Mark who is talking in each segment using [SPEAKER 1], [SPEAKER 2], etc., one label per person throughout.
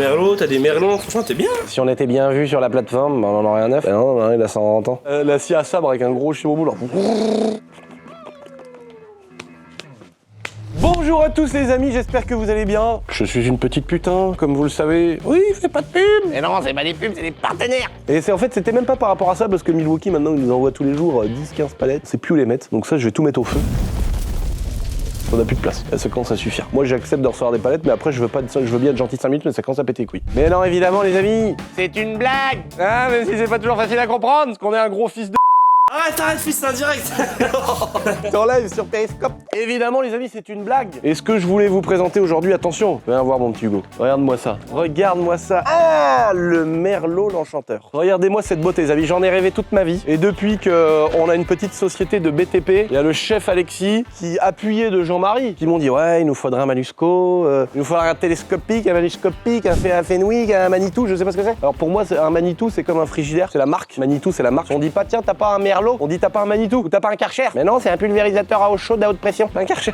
[SPEAKER 1] merlots, t'as des merlons, franchement t'es bien.
[SPEAKER 2] Si on était bien vu sur la plateforme, bah, on en aurait un neuf. Bah non, il a 100 ans. La scie à sabre avec un gros chien au bout là. Bonjour à tous les amis, j'espère que vous allez bien. Je suis une petite putain, comme vous le savez. Oui, fais pas de pub.
[SPEAKER 3] Mais non, c'est pas des pubs, c'est des partenaires.
[SPEAKER 2] Et c'est en fait, c'était même pas par rapport à ça, parce que Milwaukee maintenant il nous envoie tous les jours 10-15 palettes. C'est plus où les mettre, donc ça je vais tout mettre au feu. On a plus de place, ça commence à suffire. Moi j'accepte de recevoir des palettes, mais après je veux pas de ça, je veux bien être gentil 5 minutes, mais ça commence à péter les couilles. Mais non, évidemment les amis,
[SPEAKER 3] C'est une blague.
[SPEAKER 2] ah mais si c'est pas toujours facile à comprendre, parce qu'on est un gros fils de
[SPEAKER 1] Arrête, fils, c'est indirect.
[SPEAKER 2] en live sur Periscope. Évidemment les amis, c'est une blague. Et ce que je voulais vous présenter aujourd'hui, attention, viens voir mon petit Hugo. Regarde-moi ça. Regarde-moi ça. Ah, le merlot l'enchanteur. Regardez-moi cette beauté les amis, j'en ai rêvé toute ma vie. Et depuis qu'on a une petite société de BTP, il y a le chef Alexis qui, appuyé de Jean-Marie, qui m'ont dit ouais, il nous faudra un Manusco, il nous faudra un télescopique, un Manuscopique, un Fenwick, un Manitou, je sais pas ce que c'est. Alors pour moi, un Manitou, c'est comme un frigidaire, c'est la marque. Manitou, c'est la marque. On dit pas tiens, t'as pas un merlot, on dit t'as pas un Manitou ou t'as pas un Karcher. Mais non, c'est un pulvérisateur à eau chaude à haute pression. Un Karcher.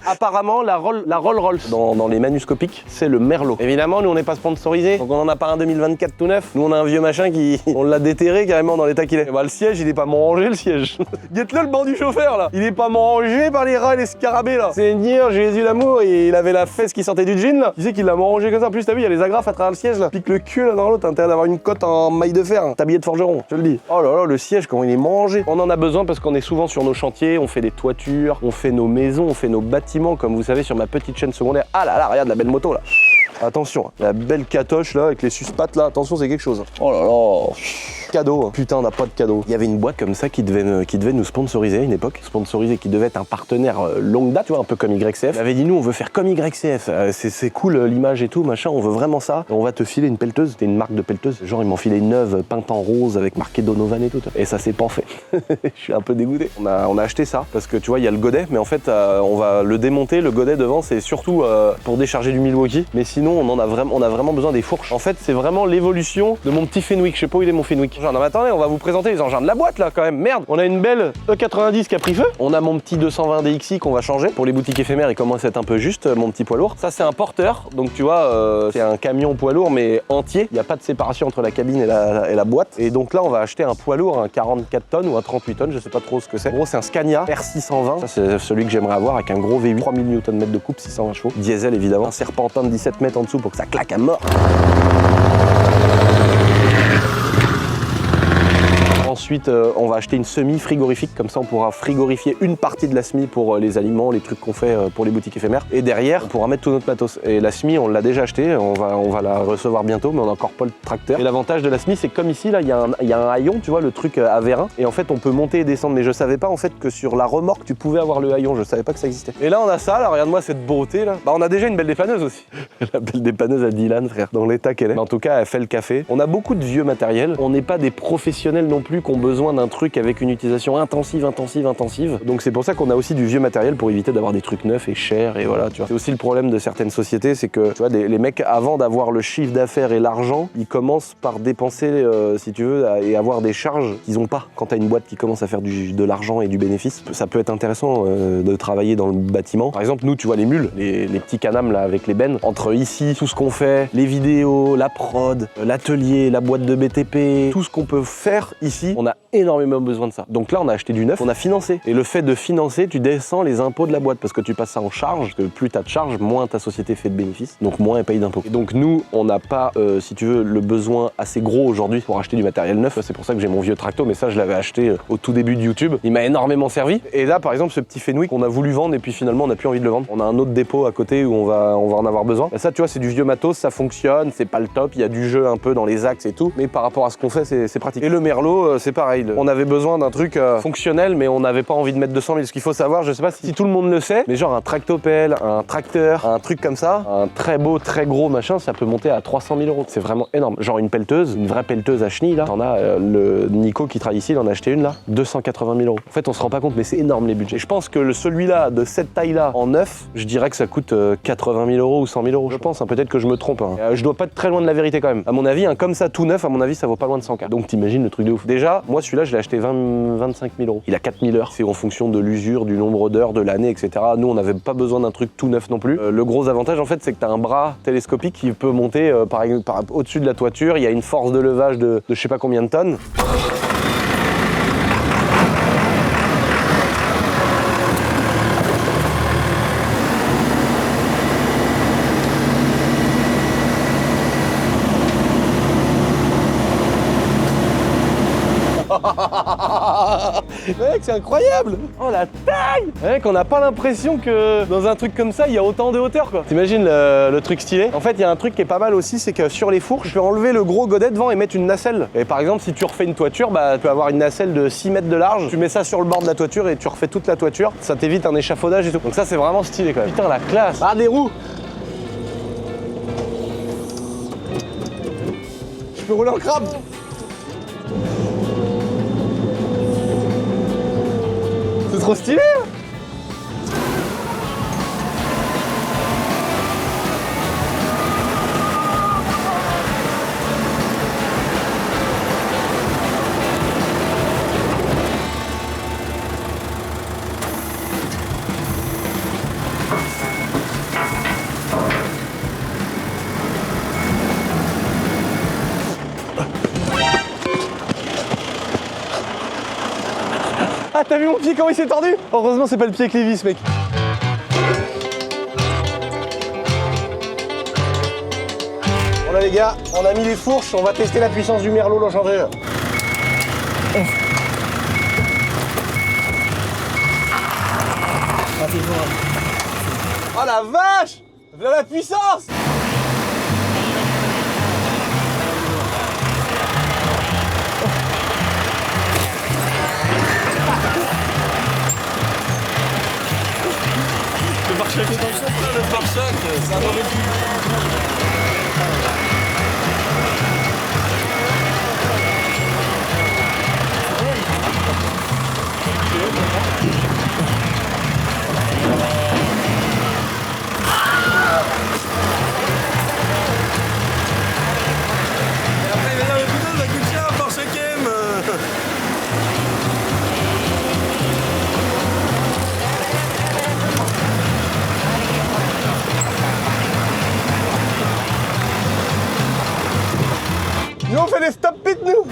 [SPEAKER 2] Apparemment, la Rolls-Royce dans les manuscopiques, c'est le merlot. Évidemment, nous on n'est pas sponsorisé, donc on en a pas un 2024 tout neuf. Nous on a un vieux machin qui, on l'a déterré carrément dans l'état qu'il est. Et bah, le siège, il est pas mangé le siège. Guette-le le banc du chauffeur là. Il est pas mangé par les rats et les scarabées là. Seigneur Jésus l'amour, il avait la fesse qui sortait du jean là. Tu sais qu'il l'a mangé comme ça. En plus, t'as vu, il y a les agrafes à travers le siège là. Pique le cul là dans l'autre, t'as intérêt d'avoir une cote en maille de fer, hein. Tablier de forgeron, je te le dis. Oh là là, le siège, comment il est mangé. On en a besoin parce qu'on est souvent sur nos chantiers, on fait des toitures, on fait nos maisons, on fait nos bâtiments, comme vous savez sur ma petite chaîne secondaire. Ah là là, regarde la belle moto là. Attention, la belle catoche là avec les suspattes là, attention c'est quelque chose. Oh là là. Cadeau, hein. Putain on n'a pas de cadeau. Il y avait une boîte comme ça qui devait nous sponsoriser à une époque, qui devait être un partenaire longue date, tu vois, un peu comme YCF. Il avait dit nous on veut faire comme YCF, c'est cool l'image et tout, machin, on veut vraiment ça. On va te filer une pelleteuse, c'était une marque de pelleteuse, genre ils m'ont filé une neuve peinte en rose avec marqué Donovan et tout. Et ça s'est pas fait. Je suis un peu dégoûté. On a acheté ça parce que tu vois il y a le godet, mais en fait on va le démonter, le godet devant c'est surtout pour décharger du Milwaukee, mais sinon on a vraiment besoin des fourches. En fait c'est vraiment l'évolution de mon petit Fenwick, je sais pas où il est mon Fenwick. Genre, non mais attendez, on va vous présenter les engins de la boîte là quand même, merde. On a une belle E90 qui a pris feu, on a mon petit 220 DXi qu'on va changer. Pour les boutiques éphémères il commence à être un peu juste, mon petit poids lourd. Ça c'est un porteur, donc tu vois c'est un camion poids lourd mais entier, il n'y a pas de séparation entre la cabine et la boîte. Et donc là on va acheter un poids lourd, un 44 tonnes ou un 38 tonnes, je sais pas trop ce que c'est. En gros c'est un Scania R620, ça c'est celui que j'aimerais avoir avec un gros V8, 3000 Nm de coupe, 620 chevaux, diesel évidemment, un serpentin de 17 mètres en dessous pour que ça claque à mort. Ensuite, on va acheter une semi-frigorifique, comme ça on pourra frigorifier une partie de la SMI pour les aliments, les trucs qu'on fait pour les boutiques éphémères. Et derrière, on pourra mettre tout notre matos. Et la SMI, on l'a déjà achetée, on va la recevoir bientôt, mais on n'a encore pas le tracteur. Et l'avantage de la SMI, c'est comme ici, là, il y a un haillon, tu vois, le truc à vérin. Et en fait, on peut monter et descendre. Mais je savais pas en fait que sur la remorque, tu pouvais avoir le haillon. Je savais pas que ça existait. Et là, on a ça, là, regarde-moi cette beauté là. Bah, on a déjà une belle dépanneuse aussi. La belle dépanneuse à Dylan, frère, dans l'état qu'elle est. Mais en tout cas, elle fait le café. On a beaucoup de vieux matériel. On n'est pas des professionnels non plus qui ont besoin d'un truc avec une utilisation intensive. Donc c'est pour ça qu'on a aussi du vieux matériel pour éviter d'avoir des trucs neufs et chers et voilà, tu vois. C'est aussi le problème de certaines sociétés, c'est que tu vois, les mecs avant d'avoir le chiffre d'affaires et l'argent, ils commencent par dépenser, si tu veux, et avoir des charges qu'ils ont pas. Quand t'as une boîte qui commence à faire de l'argent et du bénéfice, ça peut être intéressant de travailler dans le bâtiment. Par exemple, nous, tu vois, les mules, les petits canams là avec les bennes, entre ici, tout ce qu'on fait, les vidéos, la prod, l'atelier, la boîte de BTP, tout ce qu'on peut faire ici, on a énormément besoin de ça. Donc là, on a acheté du neuf, on a financé. Et le fait de financer, tu descends les impôts de la boîte parce que tu passes ça en charge. Parce que plus tu as de charges, moins ta société fait de bénéfices. Donc moins elle paye d'impôts. Et donc nous, on n'a pas, si tu veux, le besoin assez gros aujourd'hui pour acheter du matériel neuf. C'est pour ça que j'ai mon vieux tracto, mais ça, je l'avais acheté au tout début de YouTube. Il m'a énormément servi. Et là, par exemple, ce petit Fenwick, on a voulu vendre et puis finalement, on n'a plus envie de le vendre. On a un autre dépôt à côté où on va en avoir besoin. Et ça, tu vois, c'est du vieux matos, ça fonctionne, c'est pas le top. Il y a du jeu un peu dans les axes et tout. Mais par rapport à ce qu'on fait, c'est pratique. Et le merlot, c'est pareil. On avait besoin d'un truc fonctionnel, mais on n'avait pas envie de mettre 200 000. Ce qu'il faut savoir, je sais pas si tout le monde le sait, mais genre un tractopelle, un tracteur, un truc comme ça, un très beau, très gros machin, ça peut monter à 300 000 €. C'est vraiment énorme. Genre une pelleteuse, une vraie pelleteuse à chenilles, là. T'en as, le Nico qui travaille ici, il en a acheté une là, 280 000 €. En fait, on se rend pas compte, mais c'est énorme les budgets. Et je pense que celui-là, de cette taille-là, en neuf, je dirais que ça coûte 80 000 € ou 100 000 €. Je pense, hein, peut-être que je me trompe. Hein. Je dois pas être très loin de la vérité quand même. À mon avis, un comme ça tout neuf, à mon avis, ça vaut pas loin de 100 000 €. Donc t'imagines le truc de ouf. Déjà, Moi, celui-là, je l'ai acheté 25 000 euros. Il a 4 000 heures. C'est en fonction de l'usure, du nombre d'heures, de l'année, etc. Nous, on n'avait pas besoin d'un truc tout neuf non plus. Le gros avantage, en fait, c'est que tu as un bras télescopique qui peut monter au-dessus de la toiture. Il y a une force de levage de je sais pas combien de tonnes. Mec, c'est incroyable! Oh la taille! Mec, on n'a pas l'impression que dans un truc comme ça, il y a autant de hauteur quoi. T'imagines le truc stylé? En fait, il y a un truc qui est pas mal aussi, c'est que sur les fourches, je peux enlever le gros godet devant et mettre une nacelle. Et par exemple, si tu refais une toiture, bah tu peux avoir une nacelle de 6 mètres de large, tu mets ça sur le bord de la toiture et tu refais toute la toiture. Ça t'évite un échafaudage et tout. Donc ça, c'est vraiment stylé quand même. Putain, la classe! Ah, des roues! Je peux rouler en crabe! C'est trop stylé! Ah, t'as vu mon pied comment il s'est tordu? Heureusement c'est pas le pied avec les vis, mec. Bon là les gars, on a mis les fourches, on va tester la puissance du merlot l'enchanteur. Oh la vache! De la puissance!
[SPEAKER 1] Le pare-choc, c'est un mauvais coup. Et après, il va dire, mais putain, ça coûte cher, pare-choc M.
[SPEAKER 2] Nous on fait des stop pit nous!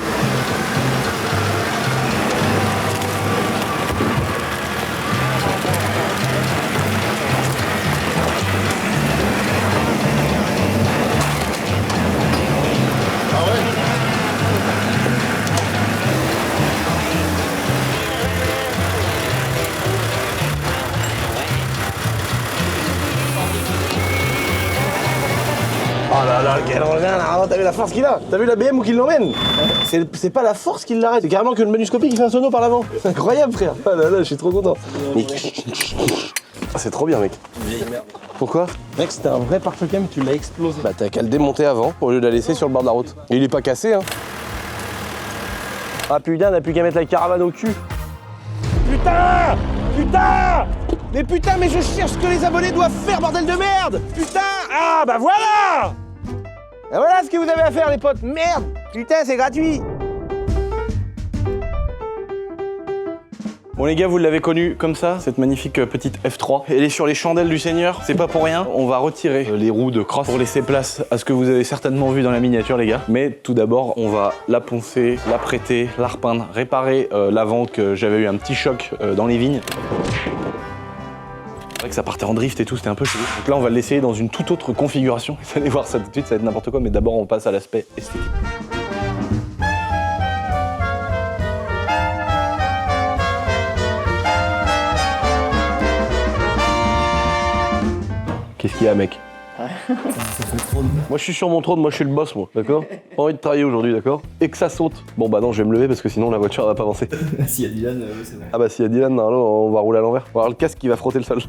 [SPEAKER 2] Oh là là, quel engin là, t'as vu la force qu'il a? T'as vu la BM où qu'il l'emmène? C'est pas la force qui l'arrête, c'est carrément que le manuscopique il fait un sono par l'avant. C'est incroyable frère. Ah là là, je suis trop content. Ah, c'est trop bien mec. Pourquoi?
[SPEAKER 1] Mec, c'était un vrai pare-choc M, tu l'as explosé.
[SPEAKER 2] Bah t'as qu'à le démonter avant au lieu de la laisser sur le bord de la route. Et il est pas cassé hein. Ah putain, t'as plus qu'à mettre la caravane au cul. Putain! Putain! Mais putain, mais je cherche ce que les abonnés doivent faire, bordel de merde! Putain! Ah bah voilà! Et voilà ce que vous avez à faire les potes, merde! Putain, c'est gratuit! Bon les gars, vous l'avez connu comme ça, cette magnifique petite F3. Elle est sur les chandelles du Seigneur, c'est pas pour rien. On va retirer les roues de crosse pour laisser place à ce que vous avez certainement vu dans la miniature les gars. Mais tout d'abord, on va la poncer, la prêter, la repeindre, réparer l'avant que j'avais eu un petit choc dans les vignes. C'est vrai que ça partait en drift et tout, c'était un peu chelou. Donc là, on va l'essayer dans une toute autre configuration. Vous allez voir ça tout de suite, ça va être n'importe quoi, mais d'abord, on passe à l'aspect esthétique. Qu'est-ce qu'il y a, mec? Moi, je suis sur mon trône, moi, je suis le boss, moi, d'accord? Pas envie de travailler aujourd'hui, d'accord? Et que ça saute. Bon, bah non, je vais me lever parce que sinon, la voiture, elle va pas avancer.
[SPEAKER 1] S'il y a Dylan, c'est bon.
[SPEAKER 2] Ah bah, s'il y a Dylan, non, on va rouler à l'envers. On va avoir le casque qui va frotter le sol.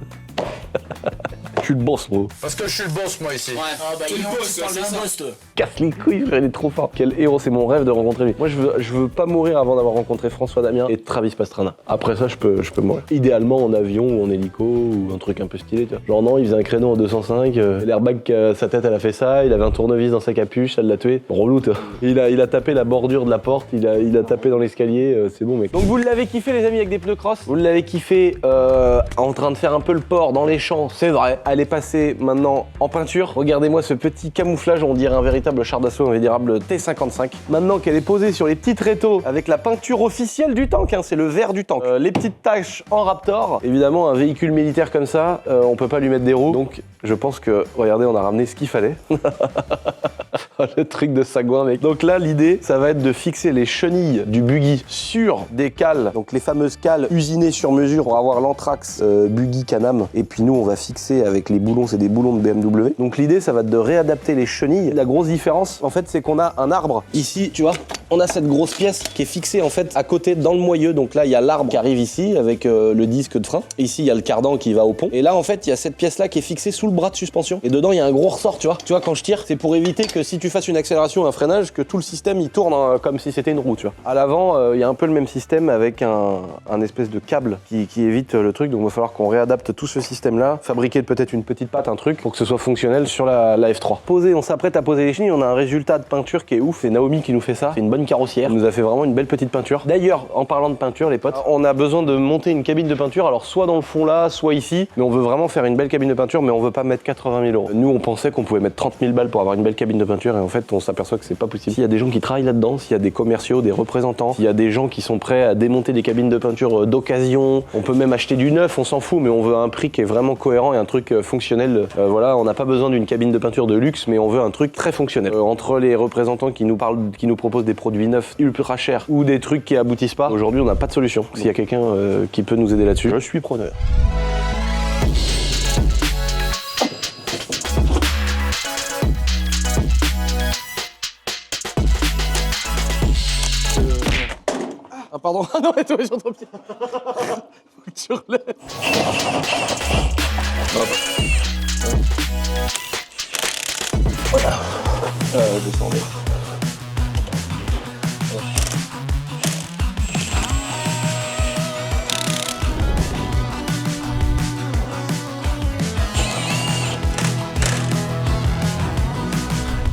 [SPEAKER 2] Je suis le boss, moi.
[SPEAKER 1] Parce que je suis le boss, moi, ici.
[SPEAKER 4] Ah bah dis donc, tu parles d'un boss, toi.
[SPEAKER 2] Casse les couilles, frère, il est trop fort. Quel héros, c'est mon rêve de rencontrer lui. Moi, je veux pas mourir avant d'avoir rencontré François Damien et Travis Pastrana. Après ça, je peux mourir. Idéalement en avion ou en hélico ou un truc un peu stylé, tu vois. Genre non, il faisait un créneau en 205, l'airbag, sa tête, elle a fait ça, il avait un tournevis dans sa capuche, elle l'a tué. Relou, toi. Il a tapé la bordure de la porte, il a tapé dans l'escalier, c'est bon, mec. Donc vous l'avez kiffé, les amis, avec des pneus cross. Vous l'avez kiffé en train de faire un peu le port dans les champs, c'est vrai. Elle est passée maintenant en peinture. Regardez-moi ce petit camouflage, on dirait un véritable char d'assaut, un véritable T55. Maintenant qu'elle est posée sur les petites rétos avec la peinture officielle du tank, hein, c'est le vert du tank. Les petites taches en Raptor. Évidemment, un véhicule militaire comme ça, on peut pas lui mettre des roues. Donc je pense que, regardez, on a ramené ce qu'il fallait. Le truc de sagouin, mec. Donc là, l'idée, ça va être de fixer les chenilles du buggy sur des cales, donc les fameuses cales usinées sur mesure pour avoir l'Anthrax buggy Can-Am. Et puis nous, on va fixer avec les boulons, c'est des boulons de BMW. Donc l'idée, ça va être de réadapter les chenilles. La grosse différence, en fait, c'est qu'on a un arbre. Ici, tu vois, on a cette grosse pièce qui est fixée, en fait, à côté, dans le moyeu. Donc là, il y a l'arbre qui arrive ici, avec le disque de frein. Et ici, il y a le cardan qui va au pont. Et là, en fait, il y a cette pièce-là qui est fixée sous le bras de suspension. Et dedans, il y a un gros ressort, tu vois. Tu vois, quand je tire, c'est pour éviter que si tu fasses une accélération ou un freinage, que tout le système, il tourne comme si c'était une roue, tu vois. À l'avant, il y a un peu le même système avec un espèce de câble qui évite le truc. Donc, il va falloir qu'on réadapte tout ce système-là, fabriquer peut-être une petite patte, un truc, pour que ce soit fonctionnel sur la F3. Poser, on s'apprête à poser les chenilles, on a un résultat de peinture qui est ouf. C'est Naomi qui nous fait ça. C'est une bonne carrossière. Elle nous a fait vraiment une belle petite peinture. D'ailleurs, en parlant de peinture, les potes, on a besoin de monter une cabine de peinture. Alors, soit dans le fond là, soit ici. Mais on veut vraiment faire une belle cabine de peinture, mais on veut pas mettre 80 000 €. Nous, on pensait qu'on pouvait mettre 30 000 balles pour avoir une belle cabine de peinture, et en fait, on s'aperçoit que c'est pas possible. S'il y a des gens qui travaillent là-dedans, s'il y a des commerciaux, des représentants, s'il y a des gens qui sont prêts à démonter des cabines de peinture d'occasion, on peut même acheter du neuf, on s'en fout, mais on veut un prix qui est vraiment cohérent et un truc fonctionnel. Voilà, on n'a pas besoin d'une cabine de peinture de luxe, mais on veut un truc très fonctionnel. Entre les représentants qui nous parlent, qui nous proposent des produits neufs ultra chers ou des trucs qui aboutissent pas, aujourd'hui, on n'a pas de solution. S'il y a quelqu'un qui peut nous aider là-dessus, je suis preneur. Ah pardon, ah non mais toi j'ai trop pied. Faut que tu relèves. Voilà. Descendez.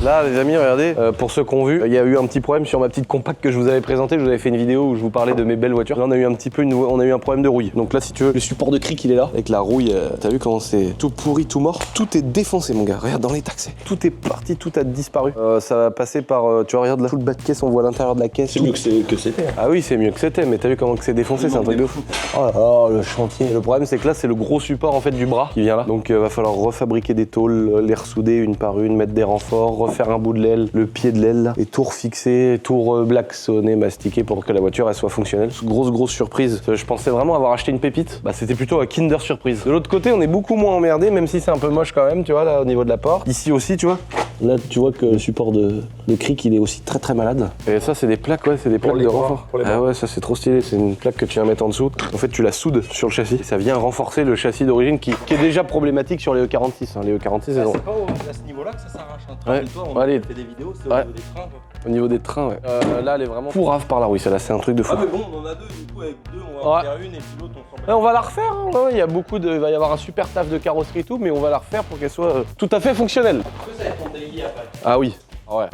[SPEAKER 2] Là, les amis, regardez, pour ceux qui ont vu, il y a eu un petit problème sur ma petite compacte que je vous avais présentée. Je vous avais fait une vidéo où je vous parlais de mes belles voitures. Là, on a eu un petit peu on a eu un problème de rouille. Donc là, si tu veux, le support de cric, il est là. Avec la rouille, t'as vu comment c'est tout pourri, tout mort. Tout est défoncé, mon gars. Regarde dans les taxes. Tout est parti, tout a disparu. Ça va passer par, tu vois, regarde là, tout le bas de caisse, on voit l'intérieur de la caisse.
[SPEAKER 1] C'est mieux que c'était.
[SPEAKER 2] Ah oui, c'est mieux que c'était, mais t'as vu comment que c'est défoncé, c'est un truc de fou. Oh, le chantier. Le problème, c'est que là, c'est le gros support en fait du bras qui vient là. Donc, va falloir refabriquer des tôles, les ressouder une par une, mettre des renforts, refaire un bout de l'aile, le pied de l'aile, et tout refixer, tout reblacksonner, mastiquer pour que la voiture elle soit fonctionnelle. Grosse surprise. Je pensais vraiment avoir acheté une pépite. Bah, c'était plutôt un Kinder Surprise. De l'autre côté, on est beaucoup moins emmerdé, même si c'est un peu moche quand même, tu vois, là, au niveau de la porte. Ici aussi, tu vois. Là, tu vois que le support de cric, il est aussi très malade. Et ça, c'est des plaques, ouais, c'est des plaques de renfort. Ah ouais, ça, c'est trop stylé. C'est une plaque que tu viens mettre en dessous. En fait, tu la soudes sur le châssis. Et ça vient renforcer le châssis d'origine qui est déjà problématique sur les E46. Hein. Les E46,
[SPEAKER 1] C'est pas à ce niveau-là que ça s'arrache. Hein.
[SPEAKER 2] Ouais.
[SPEAKER 1] On
[SPEAKER 2] Allez.
[SPEAKER 1] a fait des vidéos, c'est
[SPEAKER 2] Ouais.
[SPEAKER 1] au niveau des trains. Quoi.
[SPEAKER 2] Au niveau des trains, ouais. Là, elle est vraiment pourrave par la rouille, celle-là, c'est un truc de fou.
[SPEAKER 1] Ah mais bon, on en a deux, du coup avec deux, on va en faire une et puis l'autre on s'en met.
[SPEAKER 2] On va la refaire, hein, ouais, il y a beaucoup de, il va y avoir un super taf de carrosserie et tout, mais on va la refaire pour qu'elle soit tout à fait fonctionnelle.
[SPEAKER 1] Ça va être ton daily après.
[SPEAKER 2] Ah oui, ouais.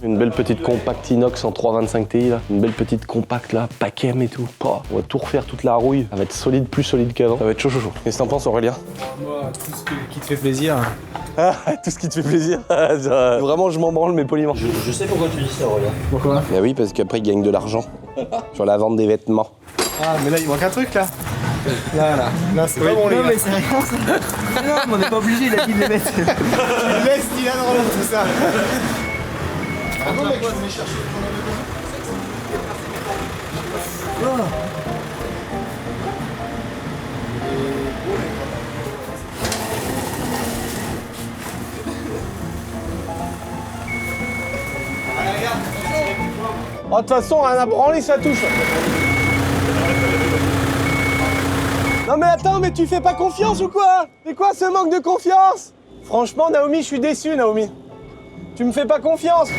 [SPEAKER 2] Une belle petite compacte inox en 325 Ti là, une belle petite compacte là, Pacem et tout. Oh, on va tout refaire, toute la rouille. Ça va être solide, plus solide qu'avant. Ça va être chaud. Qu'est-ce que t'en penses, Aurélien?
[SPEAKER 5] Moi, tout ce qui te fait plaisir.
[SPEAKER 2] Ah, tout ce qui te fait plaisir. Vraiment, je m'en branle, mais poliment.
[SPEAKER 1] Je sais pourquoi tu dis ça, regarde.
[SPEAKER 5] Pourquoi?
[SPEAKER 2] Bah oui, parce qu'après, ils gagnent de l'argent sur la vente des vêtements.
[SPEAKER 5] Ah, mais là, il manque un truc là. Là, c'est pas bon, les gars.
[SPEAKER 4] Non, mais c'est rien ça. Non, mais on n'est pas obligé, il a dit de les mettre.
[SPEAKER 5] Il laisse Dylan dans tout ça.
[SPEAKER 1] Ah non, mec, je venais chercher ton
[SPEAKER 2] Oh, de toute façon, rien à branler, ça touche. Non mais attends, mais tu fais pas confiance ou quoi? C'est quoi ce manque de confiance? Franchement, Naomi, je suis déçu, Naomi. Tu me fais pas confiance.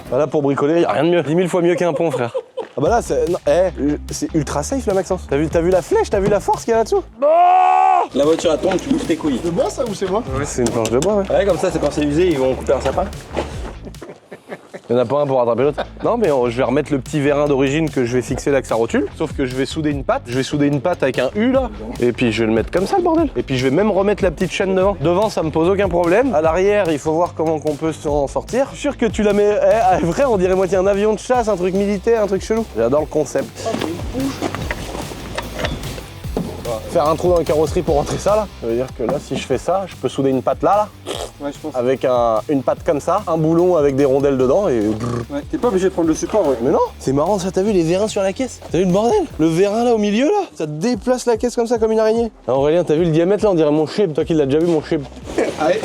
[SPEAKER 2] Voilà, pour bricoler, y a rien de mieux. 10 000 fois mieux qu'un pont, frère. Ah bah là, c'est ultra safe la Maxence. T'as vu la flèche, t'as vu la force qu'il y a là-dessous?
[SPEAKER 1] La voiture elle tombe, tu bouges tes couilles.
[SPEAKER 5] C'est moi ça ou c'est moi?
[SPEAKER 2] Ouais, c'est une planche de bois, ouais.
[SPEAKER 1] Ouais, comme ça, c'est quand c'est usé, ils vont couper un sapin.
[SPEAKER 2] Il n'y en a pas un pour rattraper l'autre. Non, mais je vais remettre le petit vérin d'origine que je vais fixer là que ça rotule. Sauf que je vais souder une patte. Je vais souder une patte avec un U là. Et puis je vais le mettre comme ça le bordel. Et puis je vais même remettre la petite chaîne devant. Devant, ça me pose aucun problème. À l'arrière, il faut voir comment qu'on peut s'en sortir. Je suis sûr que tu la mets. Vrai, on dirait moitié un avion de chasse, un truc militaire, un truc chelou. J'adore le concept. Faire un trou dans la carrosserie pour rentrer ça là. Ça veut dire que là, si je fais ça, je peux souder une patte là.
[SPEAKER 5] Ouais, je pense.
[SPEAKER 2] Avec une patte comme ça, un boulon avec des rondelles dedans et...
[SPEAKER 5] Ouais, t'es pas obligé de prendre le support, ouais.
[SPEAKER 2] Mais non, c'est marrant ça, t'as vu les vérins sur la caisse? T'as vu le bordel? Le vérin là au milieu là, ça déplace la caisse comme ça comme une araignée. Ah, Aurélien, t'as vu le diamètre là? On dirait mon chip, toi qui l'as déjà vu mon chip.
[SPEAKER 5] Allez.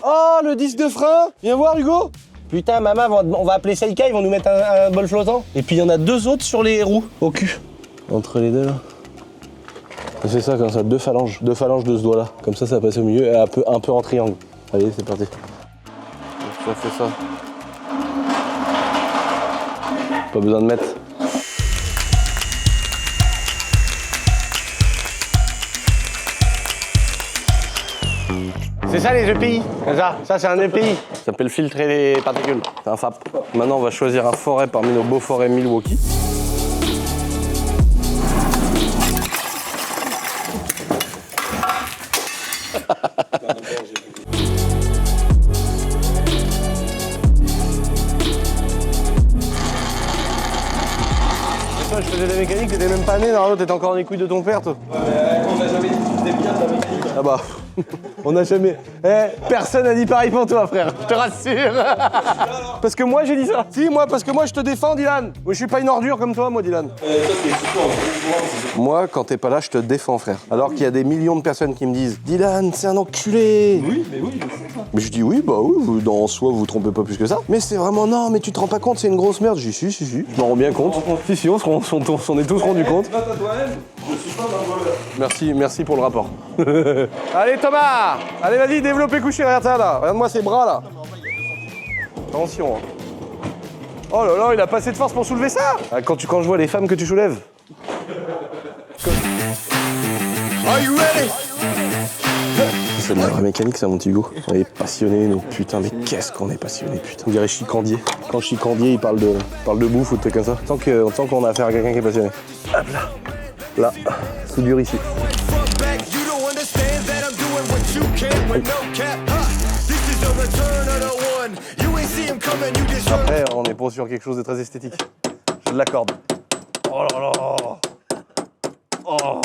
[SPEAKER 2] Oh, le disque de frein! Viens voir Hugo! Putain, maman, on va appeler Seika, ils vont nous mettre un bol flottant. Et puis il y en a deux autres sur les roues, au cul. Entre les deux là. C'est ça comme ça, deux phalanges de ce doigt là. Comme ça, ça passe au milieu et un peu en triangle. Allez, c'est parti. Ça fait ça. Pas besoin de mettre. C'est ça les EPI, comme ça. Ça c'est un EPI. Ça s'appelle filtrer les particules. C'est un FAP. Maintenant on va choisir un forêt parmi nos beaux forêts Milwaukee. Je faisais de la mécanique, t'étais même pas né, normalement t'étais encore dans les couilles de ton père toi.
[SPEAKER 1] Ouais, mais on n'a jamais dit bien de la mécanique.
[SPEAKER 2] Ah bah, on n'a jamais... personne n'a dit pareil pour toi frère, je te rassure. Parce que moi j'ai dit ça. Si, parce que moi je te défends Dylan. Moi je suis pas une ordure comme toi moi Dylan.
[SPEAKER 1] Toi, t'es surtout en gros.
[SPEAKER 2] Moi quand t'es pas là je te défends frère. Alors qu'il y a des millions de personnes qui me disent Dylan c'est un enculé.
[SPEAKER 1] Oui, mais oui, je sais ça.
[SPEAKER 2] Mais je dis oui, en soi vous vous trompez pas plus que ça. Mais c'est vraiment non, mais tu te rends pas compte, c'est une grosse merde. Je dis si, je m'en rends bien compte. Si, on s'en est tous rendu compte.
[SPEAKER 1] Note à toi-même, je suis pas un voleur.
[SPEAKER 2] Merci pour le rapport. Allez Thomas, allez vas-y, développez couché, regarde ça là. Regarde-moi ces bras là. Attention. Oh là là, il a pas assez de force pour soulever ça. Ah, quand je vois les femmes que tu soulèves. Are you ready? C'est de la vraie mécanique ça mon petit Hugo. On est passionnés nous, putain mais qu'est-ce qu'on est passionnés putain. On dirait Chicandier. Quand Chicandier il parle de bouffe ou de trucs comme ça. Tant qu'on a affaire à quelqu'un qui est passionné. Hop là. Là, soudure ici. Après on est pas sur quelque chose de très esthétique. Je l'accorde. Oh là là. Oh.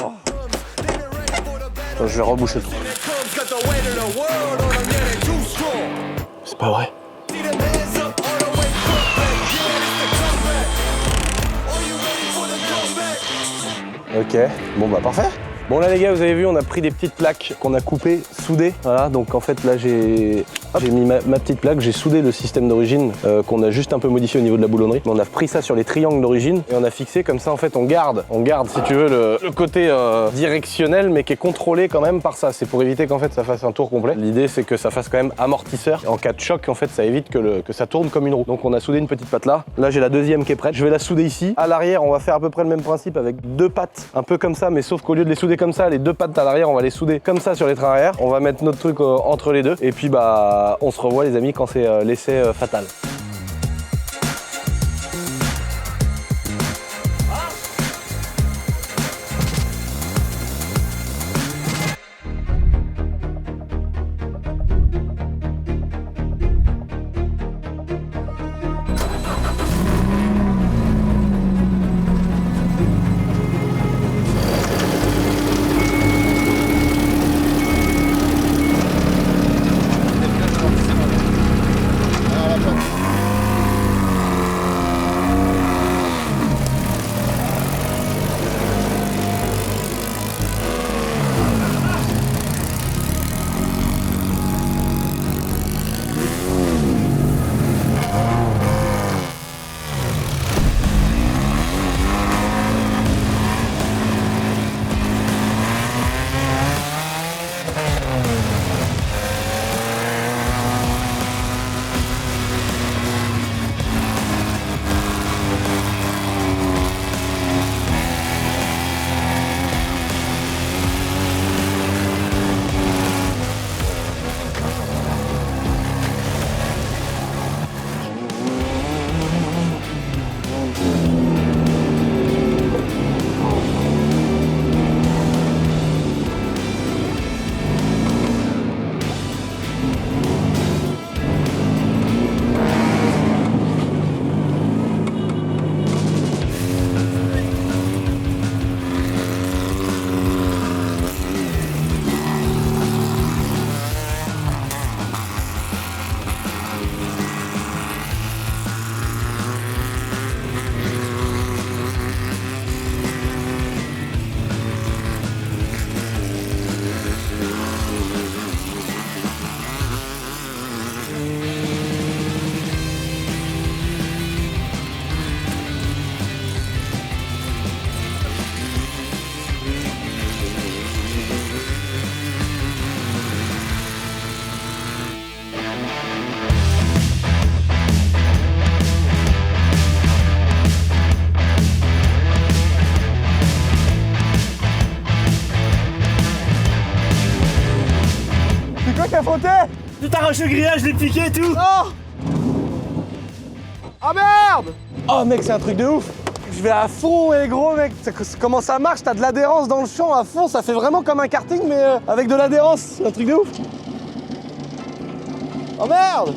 [SPEAKER 2] Attends, je vais reboucher le trou. C'est pas vrai. Ok, bon bah parfait. Bon là les gars, vous avez vu, on a pris des petites plaques qu'on a coupées, soudées. Voilà, donc en fait là j'ai mis ma petite plaque, j'ai soudé le système d'origine qu'on a juste un peu modifié au niveau de la boulonnerie. On a pris ça sur les triangles d'origine et on a fixé comme ça en fait on garde si tu veux le côté directionnel mais qui est contrôlé quand même par ça. C'est pour éviter qu'en fait ça fasse un tour complet. L'idée c'est que ça fasse quand même amortisseur. En cas de choc en fait ça évite que ça tourne comme une roue. Donc on a soudé une petite patte là. Là j'ai la deuxième qui est prête. Je vais la souder ici. À l'arrière on va faire à peu près le même principe avec deux pattes un peu comme ça mais sauf qu'au lieu de les souder comme ça, les deux pattes à l'arrière, on va les souder comme ça sur les trains arrière. On va mettre notre truc entre les deux. Et puis bah, on se revoit les amis quand c'est l'essai fatal. C'est quoi qui a fauté?
[SPEAKER 5] Tu t'arraches le grillage, je l'ai piqué et tout.
[SPEAKER 2] Oh! Ah merde! Oh mec, c'est un truc de ouf! Je vais à fond et gros mec, comment ça marche? T'as de l'adhérence dans le champ à fond, ça fait vraiment comme un karting mais avec de l'adhérence, c'est un truc de ouf! Oh merde!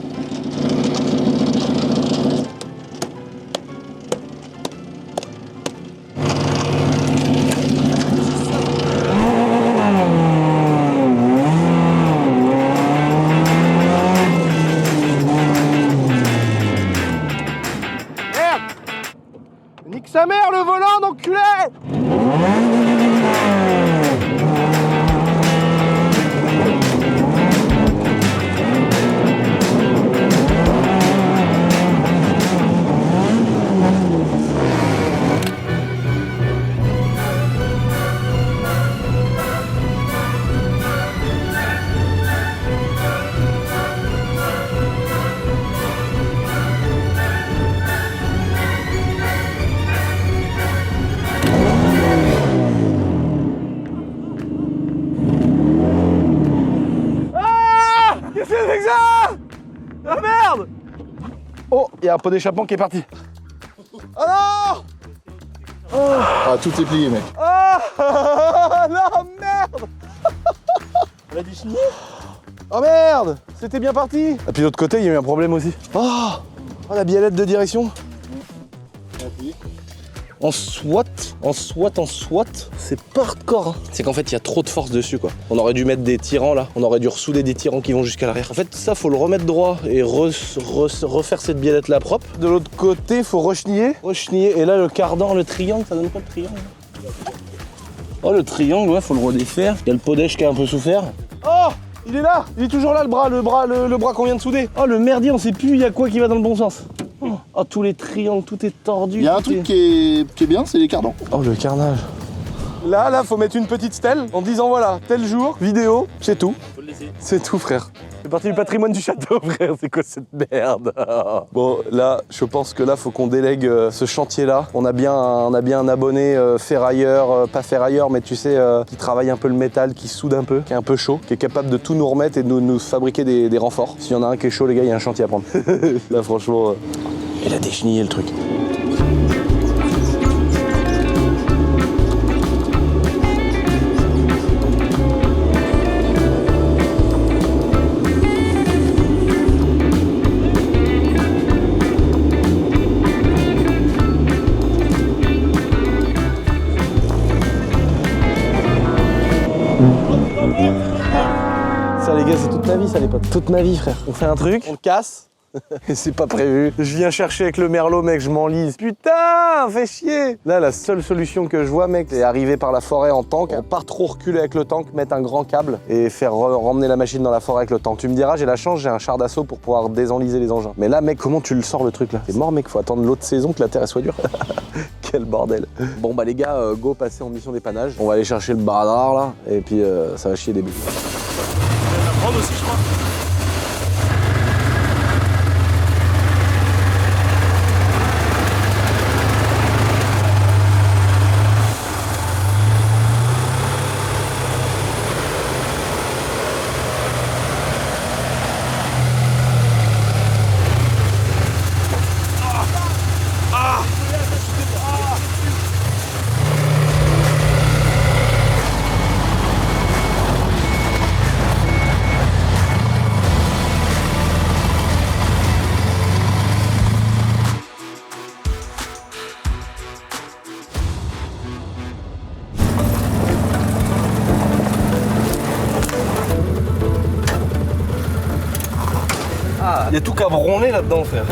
[SPEAKER 2] Nique sa mère le volant d'enculé! Qu'est-ce que c'est que ça? Ah merde! Oh, il y a un pot d'échappement qui est parti. Oh non!
[SPEAKER 6] Ah, tout est plié, mec.
[SPEAKER 2] Oh non, merde!
[SPEAKER 5] On a dit chigné.
[SPEAKER 2] Oh merde! C'était bien parti! Et puis de l'autre côté, il y a eu un problème aussi. Oh, la biellette de direction. En SWAT, c'est pas hardcore. Hein. C'est qu'en fait, il y a trop de force dessus, quoi. On aurait dû mettre des tirants, là. On aurait dû ressouder des tirants qui vont jusqu'à l'arrière. En fait, ça, faut le remettre droit et refaire cette biellette-là propre. De l'autre côté, faut rechigner. Et là, le cardan, le triangle, ça donne quoi le triangle? Oh, le triangle, ouais, faut le redéfaire. Il y a le podèche qui a un peu souffert. Oh! Il est là! Il est toujours là, le bras qu'on vient de souder. Oh, le merdier, on sait plus, il y a quoi qui va dans le bon sens. Oh, tous les triangles, tout est tordu.
[SPEAKER 6] Il y a un truc qui est bien, c'est les cardans.
[SPEAKER 2] Oh, le carnage. Là, faut mettre une petite stèle en disant voilà, tel jour, vidéo, c'est tout.
[SPEAKER 5] Faut le laisser.
[SPEAKER 2] C'est tout, frère. C'est parti du patrimoine du château, frère. C'est quoi cette merde? Bon, là, je pense que là, faut qu'on délègue ce chantier-là. On a bien un abonné ferrailleur, pas ferrailleur, mais tu sais, qui travaille un peu le métal, qui soude un peu, qui est un peu chaud, qui est capable de tout nous remettre et de nous fabriquer des renforts. S'il y en a un qui est chaud, les gars, il y a un chantier à prendre. Là, franchement, il a déchenillé le truc. Ça les gars, c'est toute ma vie ça les potes. Toute ma vie frère. On fait un truc, on le casse. Et c'est pas prévu. Je viens chercher avec le merlot mec, je m'enlise. Putain, fais chier. Là la seule solution que je vois mec, c'est arriver par la forêt en tank, pas trop reculer avec le tank, mettre un grand câble et faire remmener la machine dans la forêt avec le tank. Tu me diras, j'ai la chance, j'ai un char d'assaut pour pouvoir désenliser les engins. Mais là mec, comment tu le sors le truc là? C'est mort mec, faut attendre l'autre saison que la terre elle soit dure. Quel bordel. Bon bah les gars, go passer en mission dépannage. On va aller chercher le badard là et puis ça va chier des bulles.
[SPEAKER 5] On va prendre aussi, je crois.
[SPEAKER 2] Il y a tout cabronné là-dedans frère.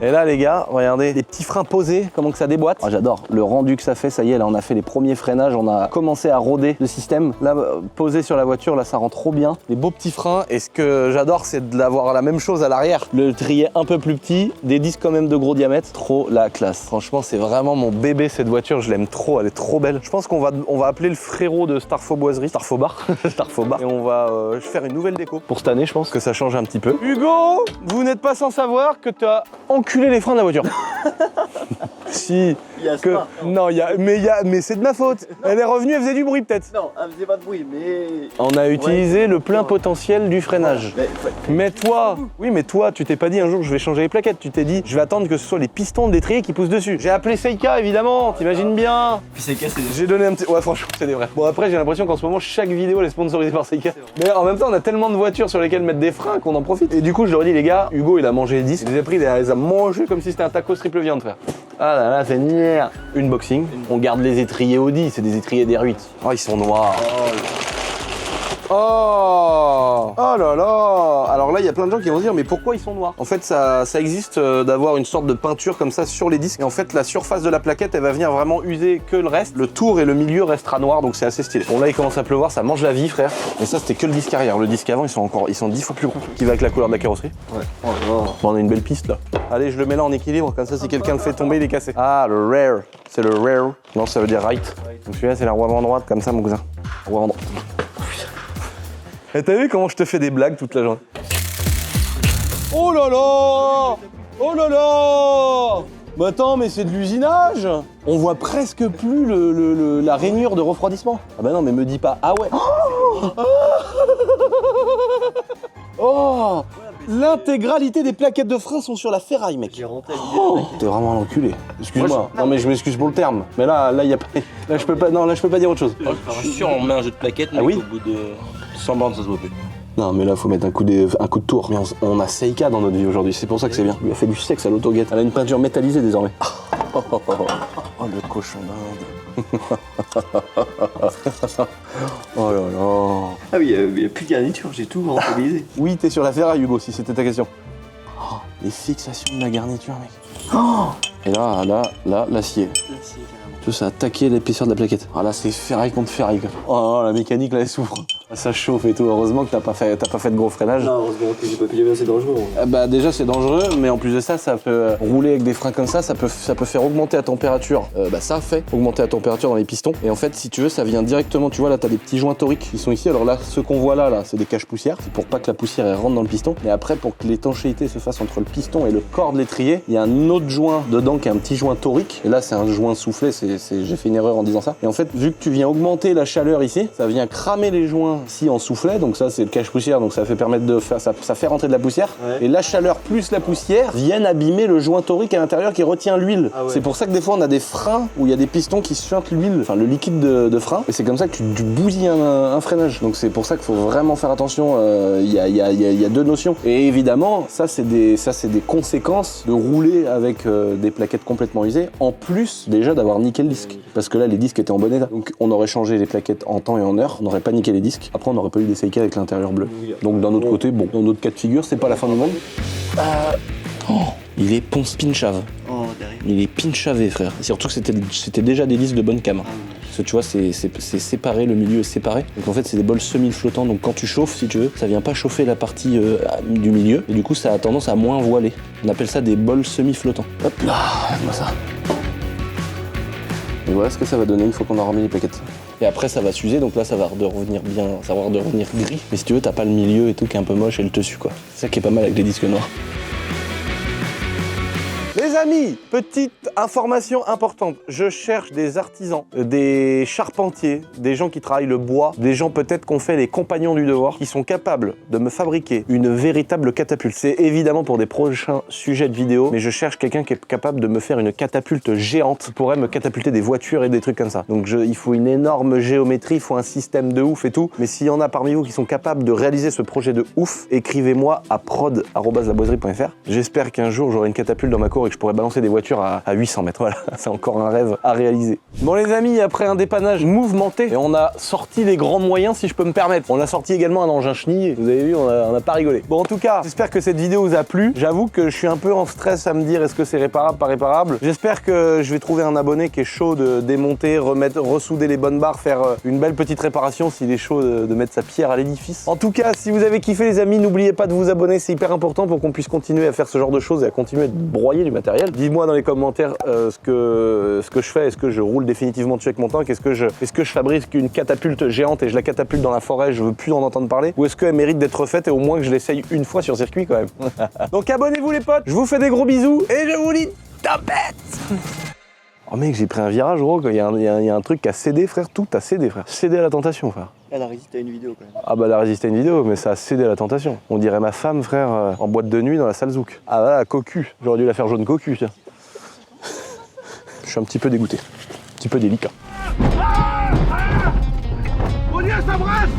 [SPEAKER 2] Et là les gars, regardez, les petits freins posés, comment que ça déboîte. Ah, j'adore, le rendu que ça fait, ça y est, là on a fait les premiers freinages, on a commencé à rôder le système. Là, posé sur la voiture, là ça rend trop bien. Les beaux petits freins, et ce que j'adore c'est de l'avoir la même chose à l'arrière. Le trier un peu plus petit, des disques quand même de gros diamètre, trop la classe. Franchement c'est vraiment mon bébé cette voiture, je l'aime trop, elle est trop belle. Je pense qu'on va appeler le frérot de Starfo Boiserie, Starfo Bar, Starfo Bar. Et on va faire une nouvelle déco pour cette année, je pense que ça change un petit peu. Hugo, vous n'êtes pas sans savoir que tu as enculé enculé les freins de la voiture. Si. Mais c'est de ma faute. Elle est revenue, elle faisait du bruit peut-être.
[SPEAKER 4] Non, elle faisait pas de bruit, mais.
[SPEAKER 2] On a utilisé le plein potentiel du freinage. Mais toi, tu t'es pas dit un jour je vais changer les plaquettes. Tu t'es dit je vais attendre que ce soit les pistons de l'étrier qui poussent dessus. J'ai appelé Seika évidemment, t'imagines bien.
[SPEAKER 4] Puis c'est cassé.
[SPEAKER 2] J'ai donné un petit. Ouais, franchement, c'est des vrais. Bon, après, j'ai l'impression qu'en ce moment, chaque vidéo elle est sponsorisée par Seika. Mais en même temps, on a tellement de voitures sur lesquelles mettre des freins qu'on en profite. Et du coup, je leur ai dit, les gars, Hugo, il a mangé les 10. Il les a pris, il les a mangés comme si c'était un tacos triple viande, frère. Ah là là, c'est nière. Unboxing. On garde les étriers Audi, c'est des étriers d'R8. Oh, ils sont noirs. Oh là là. Alors là, il y a plein de gens qui vont se dire, mais pourquoi ils sont noirs? En fait, ça existe d'avoir une sorte de peinture comme ça sur les disques. Et en fait, la surface de la plaquette, elle va venir vraiment user que le reste. Le tour et le milieu restera noir, donc c'est assez stylé. Bon, là, il commence à pleuvoir, ça mange la vie, frère. Mais ça, c'était que le disque arrière. Le disque avant, ils sont 10 fois plus gros. Qui va avec la couleur de la carrosserie.
[SPEAKER 4] Ouais.
[SPEAKER 2] Bon, on a une belle piste là. Allez, je le mets là en équilibre, comme ça, si quelqu'un le fait tomber, il est cassé. Ah, le rare. C'est le rare. Non, ça veut dire right. Donc celui-là, c'est la roue avant droite, comme ça, mon cousin. Roue avant droite. Et t'as vu comment je te fais des blagues toute la journée? Oh là là! Oh là là! Mais attends, mais c'est de l'usinage! On voit presque plus la rainure de refroidissement. Ah bah non, mais me dis pas. Ah ouais! Oh! L'intégralité des plaquettes de frein sont sur la ferraille, mec. Oh, t'es vraiment un enculé. Excuse-moi. Non mais je m'excuse pour le terme. Mais là y a pas. Là je peux pas dire autre chose.
[SPEAKER 7] Je suis sûr, on met un jeu de plaquettes, mais
[SPEAKER 2] oui
[SPEAKER 7] au bout de 100 bornes, ça se voit plus.
[SPEAKER 2] Non mais là faut mettre un coup de tour. Mais on a Seika dans notre vie aujourd'hui, c'est pour ça que c'est bien. Il a fait du sexe à l'autoguette. Elle a une peinture métallisée désormais. Oh le cochon d'Inde. Oh là là.
[SPEAKER 4] Ah oui, il n'y a plus de garniture, j'ai tout rentabilisé.
[SPEAKER 2] Oui, t'es sur la ferraille, Hugo, si c'était ta question. Oh, les fixations de la garniture, mec. Oh. Et là, l'acier. Tout ça a attaqué l'épaisseur de la plaquette. Ah là, c'est ferraille contre ferraille, quoi. Oh, la mécanique, là, elle souffre. Ça chauffe et tout. Heureusement que t'as pas fait de gros freinage.
[SPEAKER 4] Non, heureusement que j'ai pas pilé, c'est dangereux.
[SPEAKER 2] Bah déjà, c'est dangereux, mais en plus de ça, ça peut rouler avec des freins comme ça peut faire augmenter la température. Ça fait augmenter la température dans les pistons. Et en fait, si tu veux, ça vient directement, tu vois, là, t'as des petits joints toriques qui sont ici. Alors là, ceux qu'on voit là, c'est des caches-poussières. C'est pour pas que la poussière elle rentre dans le piston. Et après, pour que l'étanchéité se fasse entre le piston et le corps de l'étrier, il y a un autre joint dedans qui est un petit joint torique. Et là, c'est un joint soufflé. J'ai fait une erreur en disant ça. Et en fait, vu que tu viens augmenter la chaleur ici, ça vient cramer les joints ici en soufflet. Donc ça, c'est le cache-poussière. Donc ça fait permettre de faire, ça fait rentrer de la poussière. Ouais. Et la chaleur plus la poussière viennent abîmer le joint torique à l'intérieur qui retient l'huile. Ah ouais. C'est pour ça que des fois, on a des freins où il y a des pistons qui suintent l'huile, enfin le liquide de frein. Et c'est comme ça que tu bousilles un freinage. Donc c'est pour ça qu'il faut vraiment faire attention. Il y a deux notions. Et évidemment, ça c'est des conséquences de rouler avec des plaquettes complètement usées. En plus déjà d'avoir niqué le disque. Parce que là, les disques étaient en bon état. Donc on aurait changé les plaquettes en temps et en heure. On n'aurait pas niqué les disques. Après, on n'aurait pas eu des Seika avec l'intérieur bleu. Donc d'un autre côté, bon, dans notre cas de figure, c'est pas la fin du monde. Il est ponce pinchave.
[SPEAKER 4] Oh, derrière.
[SPEAKER 2] Il est pinchavé, frère. Surtout que c'était déjà des disques de bonne cam. Parce que tu vois, c'est séparé, le milieu est séparé. Donc en fait, c'est des bols semi-flottants. Donc quand tu chauffes, si tu veux, ça vient pas chauffer la partie du milieu. Et du coup, ça a tendance à moins voiler. On appelle ça des bols semi-flottants. Hop là, regarde-moi ça. Et voilà ce que ça va donner une fois qu'on aura remis les plaquettes. Et après ça va s'user, donc là ça va redevenir bien, ça va redevenir gris. Mais si tu veux, t'as pas le milieu et tout qui est un peu moche et le dessus quoi. C'est ça qui est pas mal avec les disques noirs. Les amis, petite information importante. Je cherche des artisans, des charpentiers, des gens qui travaillent le bois, des gens peut-être qu'on fait les compagnons du devoir, qui sont capables de me fabriquer une véritable catapulte. C'est évidemment pour des prochains sujets de vidéo, mais je cherche quelqu'un qui est capable de me faire une catapulte géante qui pourrait me catapulter des voitures et des trucs comme ça. Donc il faut une énorme géométrie, il faut un système de ouf et tout. Mais s'il y en a parmi vous qui sont capables de réaliser ce projet de ouf, écrivez-moi à prod@laboiserie.fr. J'espère qu'un jour j'aurai une catapulte dans ma cour et que je pourrais balancer des voitures à 800 mètres. Voilà, c'est encore un rêve à réaliser. Bon les amis, après un dépannage mouvementé, et on a sorti les grands moyens si je peux me permettre. On a sorti également un engin chenillé. Vous avez vu, on a pas rigolé. Bon en tout cas, j'espère que cette vidéo vous a plu. J'avoue que je suis un peu en stress à me dire est-ce que c'est réparable, pas réparable. J'espère que je vais trouver un abonné qui est chaud de démonter, ressouder les bonnes barres, faire une belle petite réparation s'il est chaud de mettre sa pierre à l'édifice. En tout cas, si vous avez kiffé les amis, n'oubliez pas de vous abonner, c'est hyper important pour qu'on puisse continuer à faire ce genre de choses et à continuer de broyer du matériel. Dis-moi dans les commentaires ce que je fais. Est-ce que je roule définitivement dessus avec mon tank? Est-ce que je fabrique une catapulte géante et je la catapulte dans la forêt, je veux plus en entendre parler? Ou est-ce qu'elle mérite d'être refaite et au moins que je l'essaye une fois sur circuit quand même? Donc abonnez-vous les potes, je vous fais des gros bisous et je vous dis tapette. Oh mec, j'ai pris un virage gros, il y a un truc qui a cédé frère, tout a cédé frère. Cédé à la tentation frère.
[SPEAKER 4] Elle a résisté à une vidéo quand même.
[SPEAKER 2] Ah bah elle a résisté à une vidéo, mais ça a cédé à la tentation. On dirait ma femme frère en boîte de nuit dans la salle zouk. Ah voilà, cocu, j'aurais dû la faire jaune cocu tiens. Je suis un petit peu dégoûté, un petit peu délicat.
[SPEAKER 3] Mon Dieu, ça brasse!